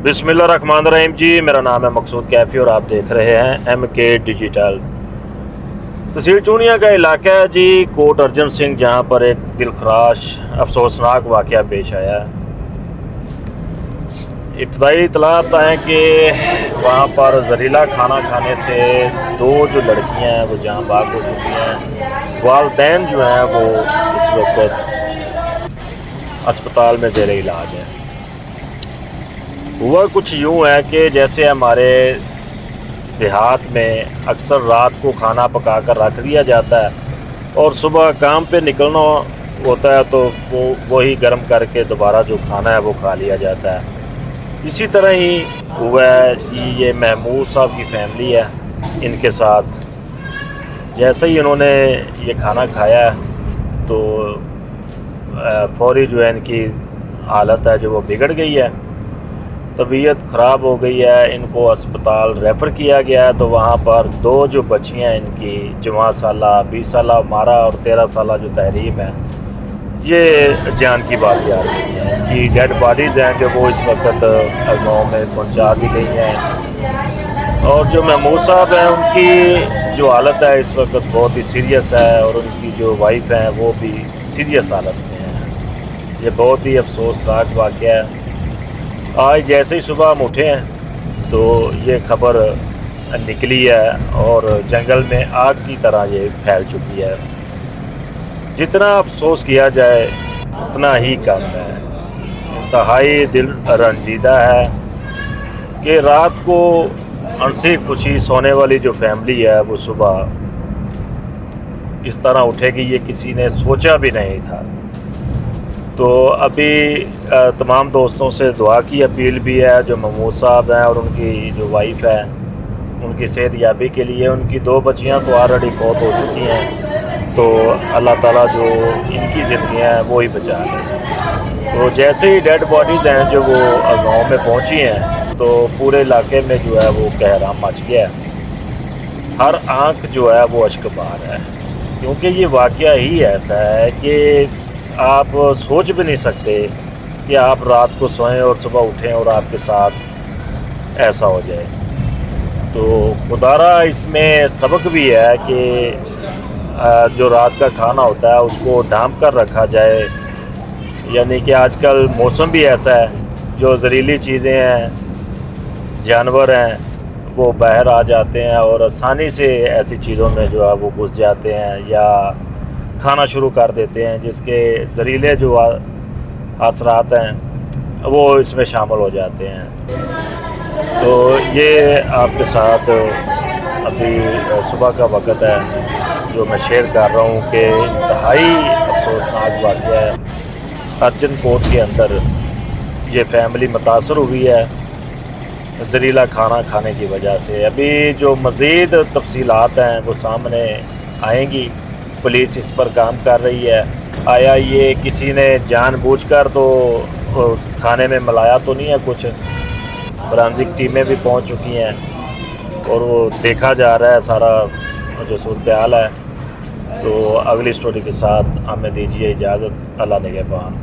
बिस्मिल्लाहिर्रहमानिर्रहीम जी, मेरा नाम है मकसूद कैफ़ी और आप देख रहे हैं MK डिजिटल। तहसील चूनिया का इलाका है जी, कोट अर्जन सिंह, जहां पर एक दिलखराश अफसोसनाक वाक़या पेश आया है। इब्तदाई इत्तलात हैं कि वहां पर जहरीला खाना खाने से दो जो लड़कियां हैं वो जाँ बाग हो चुकी हैं। वालिदैन जो हैं वो इस वक्त अस्पताल में ज़ेर इलाज हैं। हुआ कुछ यूँ है कि जैसे हमारे देहात में अक्सर रात को खाना पका कर रख दिया जाता है और सुबह काम पे निकलना होता है तो वही गर्म करके दोबारा जो खाना है वो खा लिया जाता है। इसी तरह ही हुआ है कि ये महमूद साहब की फैमिली है, इनके साथ जैसे ही इन्होंने ये खाना खाया तो फौरी जो है इनकी हालत है जो वो बिगड़ गई है, तबीयत ख़राब हो गई है। इनको अस्पताल रेफ़र किया गया है तो वहाँ पर दो जो बच्चियाँ हैं इनकी, 14 साला, 20 साला मारा और 13 साला जो तहरीम है, ये जान की बात आ रही है कि डेड बॉडीज़ हैं जो वो इस वक्त गाँव में पहुँचा दी गई हैं। और जो महमूद साहब हैं उनकी जो हालत है इस वक्त बहुत ही सीरियस है और उनकी जो वाइफ हैं वो भी सीरियस हालत में है। ये बहुत ही अफसोसनाक वाक़या है। आज जैसे ही सुबह हम उठे हैं तो ये खबर निकली है और जंगल में आग की तरह ये फैल चुकी है। जितना अफसोस किया जाए उतना ही कम है। इंतहाई दिल रंजीदा है कि रात को हंसी खुशी सोने वाली जो फैमिली है वो सुबह इस तरह उठेगी ये किसी ने सोचा भी नहीं था। तो अभी तमाम दोस्तों से दुआ की अपील भी है। जो महमूद साहब हैं और उनकी जो वाइफ है उनकी सेहत याबी के लिए, उनकी दो बच्चियां तो ऑलरेडी फौत हो चुकी हैं, तो अल्लाह ताला जो इनकी ज़िंदगियां हैं वो ही बचा लें। तो जैसे ही डेड बॉडीज़ हैं जो वो गांव में पहुंची हैं तो पूरे इलाके में जो है वो कहराम मच गया है। हर आंख जो है वो अश्कबार है, क्योंकि ये वाक़या ही ऐसा है कि आप सोच भी नहीं सकते कि आप रात को सोएं और सुबह उठें और आपके साथ ऐसा हो जाए। तो खुदारा इसमें सबक भी है कि जो रात का खाना होता है उसको ढांप कर रखा जाए। यानी कि आजकल मौसम भी ऐसा है, जो जहरीली चीज़ें हैं, जानवर हैं, वो बाहर आ जाते हैं और आसानी से ऐसी चीज़ों में जो है वो घुस जाते हैं या खाना शुरू कर देते हैं, जिसके जहरीले जो असरात हैं वो इसमें शामिल हो जाते हैं। तो ये आपके साथ अभी सुबह का वक़्त है जो मैं शेयर कर रहा हूँ कि इंतहाई अफसोसनाक वाक़या है। अर्जन कोट के अंदर ये फैमिली मुतासर हुई है जहरीला खाना खाने की वजह से। अभी जो मज़ीद तफसीलात हैं वो सामने आएंगी। पुलिस इस पर काम कर रही है। आया ये किसी ने जानबूझकर तो उस खाने में मिलाया तो नहीं है कुछ। फॉरेंसिक टीमें भी पहुंच चुकी हैं और वो देखा जा रहा है सारा जो सूरत हाल है। तो अगली स्टोरी के साथ हमें दीजिए इजाज़त। अल्लाह निगहबान।